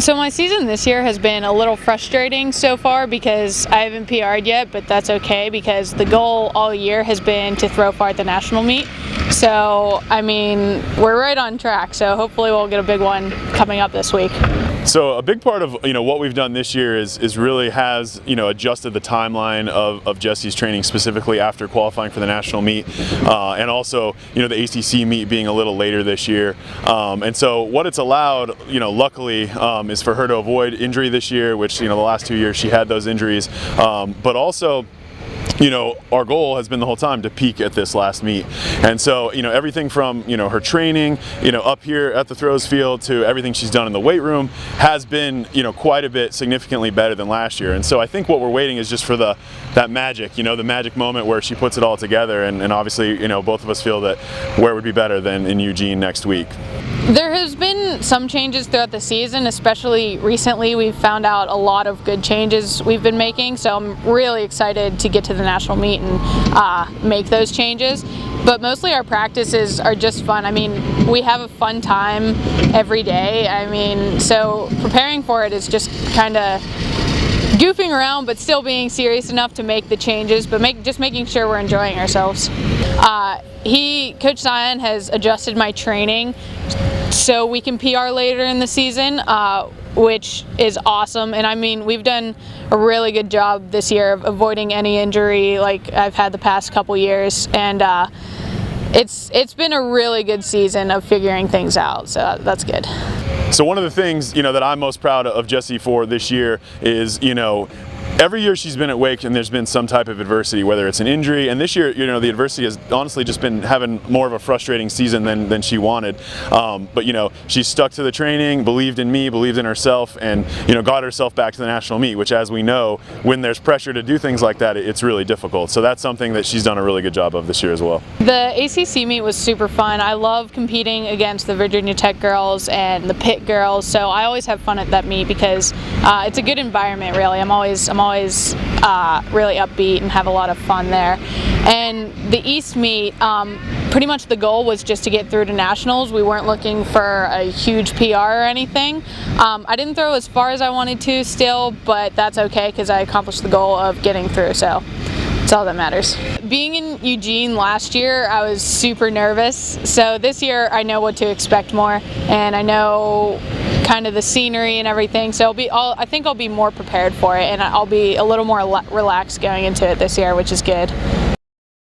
So my season this year has been a little frustrating so far because I haven't PR'd yet, but that's okay because the goal all year has been to throw far at the national meet. So, I mean, we're right on track, so hopefully we'll get a big one coming up this week. So a big part of what we've done this year is really has adjusted the timeline of Jessie's training specifically after qualifying for the national meet, and also the ACC meet being a little later this year. And so what it's allowed, luckily, is for her to avoid injury this year, which the last 2 years she had those injuries, but also our goal has been the whole time to peak at this last meet. And so, everything from, her training, up here at the throws field to everything she's done in the weight room has been, quite a bit significantly better than last year. And so I think what we're waiting is just for that magic, the magic moment where she puts it all together. And obviously, both of us feel that where would be better than in Eugene next week. There has been some changes throughout the season, especially recently. We've found out a lot of good changes we've been making, so I'm really excited to get to the national meet and make those changes. But mostly our practices are just fun. I mean, we have a fun time every day. I mean, so preparing for it is just kind of goofing around, but still being serious enough to make the changes, but just making sure we're enjoying ourselves. Coach Sion has adjusted my training so we can PR later in the season, which is awesome. And I mean, we've done a really good job this year of avoiding any injury like I've had the past couple years, and it's been a really good season of figuring things out, so that's good. So one of the things that I'm most proud of Jessie for this year is every year she's been at Wake and there's been some type of adversity, whether it's an injury, and this year the adversity has honestly just been having more of a frustrating season than she wanted, but she stuck to the training, believed in me, believed in herself, and got herself back to the national meet, which, as we know, when there's pressure to do things like that, it's really difficult. So that's something that she's done a really good job of this year as well. The ACC meet was super fun. I love competing against the Virginia Tech girls and the Pitt girls, so I always have fun at that meet because it's a good environment, really. I'm always really upbeat and have a lot of fun there. And the East meet, pretty much the goal was just to get through to nationals. We weren't looking for a huge PR or anything. I didn't throw as far as I wanted to still, but that's okay because I accomplished the goal of getting through, so that's all that matters. Being in Eugene last year, I was super nervous. So this year I know what to expect more, and I know kind of the scenery and everything, so I think I'll be more prepared for it, and I'll be a little more relaxed going into it this year, which is good.